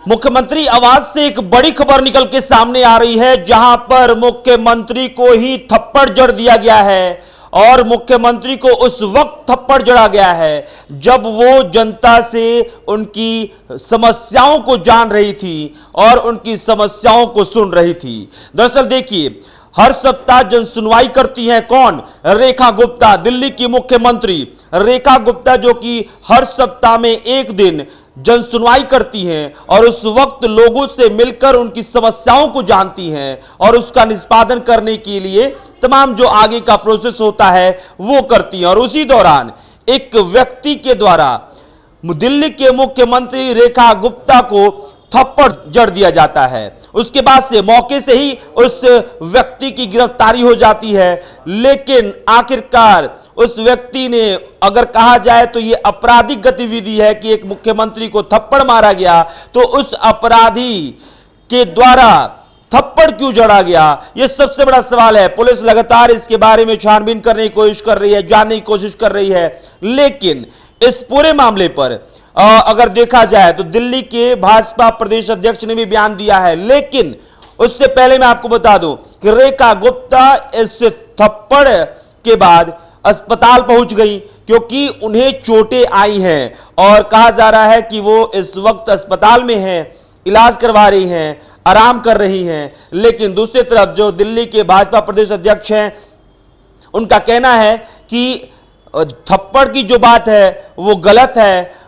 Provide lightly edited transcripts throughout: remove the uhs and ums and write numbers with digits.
मुख्यमंत्री आवास से एक बड़ी खबर निकल के सामने आ रही है, जहां पर मुख्यमंत्री को ही थप्पड़ जड़ दिया गया है और मुख्यमंत्री को उस वक्त थप्पड़ जड़ा गया है जब वो जनता से उनकी समस्याओं को जान रही थी और उनकी समस्याओं को सुन रही थी। दरअसल देखिए, हर सप्ताह जन सुनवाई करती हैं कौन? रेखा गुप्ता, दिल्ली की मुख्यमंत्री रेखा गुप्ता, जो कि हर सप्ताह में एक दिन जन सुनवाई करती हैं और उस वक्त लोगों से मिलकर उनकी समस्याओं को जानती हैं और उसका निष्पादन करने के लिए तमाम जो आगे का प्रोसेस होता है वो करती हैं। और उसी दौरान एक व्यक्ति के द्वारा दिल्ली के मुख्यमंत्री रेखा गुप्ता को थप्पड़ जड़ दिया जाता है। उसके बाद से मौके से ही उस व्यक्ति की गिरफ्तारी हो जाती है, लेकिन आखिरकार उस व्यक्ति ने, अगर कहा जाए तो यह आपराधिक गतिविधि है कि एक मुख्यमंत्री को थप्पड़ मारा गया, तो उस अपराधी के द्वारा थप्पड़ क्यों जड़ा गया, यह सबसे बड़ा सवाल है। पुलिस लगातार इसके बारे में छानबीन करने की कोशिश कर रही है, जानने की कोशिश कर रही है, लेकिन इस पूरे मामले पर अगर देखा जाए तो दिल्ली के भाजपा प्रदेश अध्यक्ष ने भी बयान दिया है। लेकिन उससे पहले मैं आपको बता दूं कि रेखा गुप्ता इस थप्पड़ के बाद अस्पताल पहुंच गई क्योंकि उन्हें चोटें आई हैं और कहा जा रहा है कि वो इस वक्त अस्पताल में हैं, इलाज करवा रही हैं, आराम कर रही हैं। लेकिन दूसरी तरफ जो दिल्ली के भाजपा प्रदेश अध्यक्ष हैं, उनका कहना है कि थप्पड़ की जो बात है वो गलत है।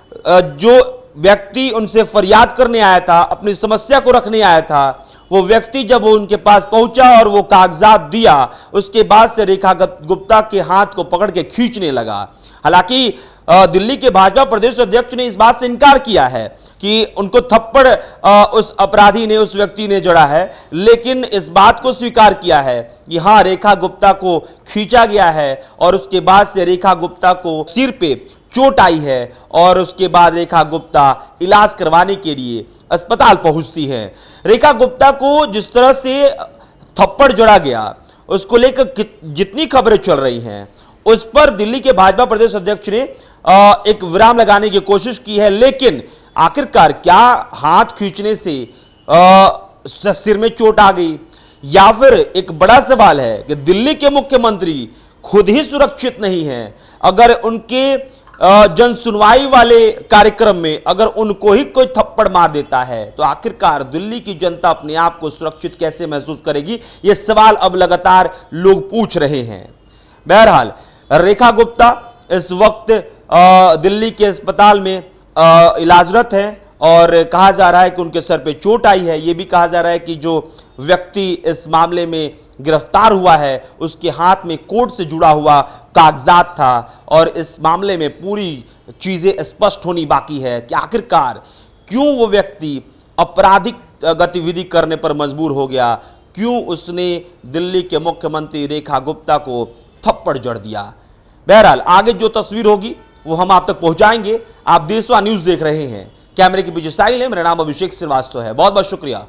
जो व्यक्ति उनसे फरियाद करने आया था, अपनी समस्या को रखने आया था, वो व्यक्ति जब वो उनके पास पहुंचा और वो कागजात दिया, उसके बाद से रेखा गुप्ता के हाथ को पकड़ के खींचने लगा। हालांकि दिल्ली के भाजपा प्रदेश अध्यक्ष ने इस बात से इनकार किया है कि उनको थप्पड़ उस अपराधी ने, उस व्यक्ति ने जड़ा है, लेकिन इस बात को स्वीकार किया है कि हां, रेखा गुप्ता को खींचा गया है और उसके बाद से रेखा गुप्ता को सिर पे चोट आई है और उसके बाद रेखा गुप्ता इलाज करवाने के लिए अस्पताल पहुंचती है। रेखा गुप्ता को जिस तरह से थप्पड़ जड़ा गया, उसको लेकर जितनी खबरें चल रही हैं, उस पर दिल्ली के भाजपा प्रदेश अध्यक्ष ने एक विराम लगाने की कोशिश की है। लेकिन आखिरकार क्या हाथ खींचने से सिर में चोट आ गई, या फिर एक बड़ा सवाल है कि दिल्ली के मुख्यमंत्री खुद ही सुरक्षित नहीं हैं। अगर उनके जन सुनवाई वाले कार्यक्रम में अगर उनको ही कोई थप्पड़ मार देता है, तो आखिरकार दिल्ली की जनता अपने आप को सुरक्षित कैसे महसूस करेगी? ये सवाल अब लगातार लोग पूछ रहे हैं। बहरहाल रेखा गुप्ता इस वक्त दिल्ली के अस्पताल में इलाजरत हैं और कहा जा रहा है कि उनके सर पे चोट आई है। यह भी कहा जा रहा है कि जो व्यक्ति इस मामले में गिरफ्तार हुआ है, उसके हाथ में कोर्ट से जुड़ा हुआ कागजात था और इस मामले में पूरी चीजें स्पष्ट होनी बाकी है कि आखिरकार क्यों वो व्यक्ति आपराधिक गतिविधि करने पर मजबूर हो गया, क्यों उसने दिल्ली के मुख्यमंत्री रेखा गुप्ता को थप्पड़ जड़ दिया। बहरहाल आगे जो तस्वीर होगी वो हम आप तक पहुंचाएंगे। आप देशवा न्यूज देख रहे हैं, कैमरे के पीछे साहिल है, मेरा नाम अभिषेक श्रीवास्तव है। बहुत बहुत शुक्रिया।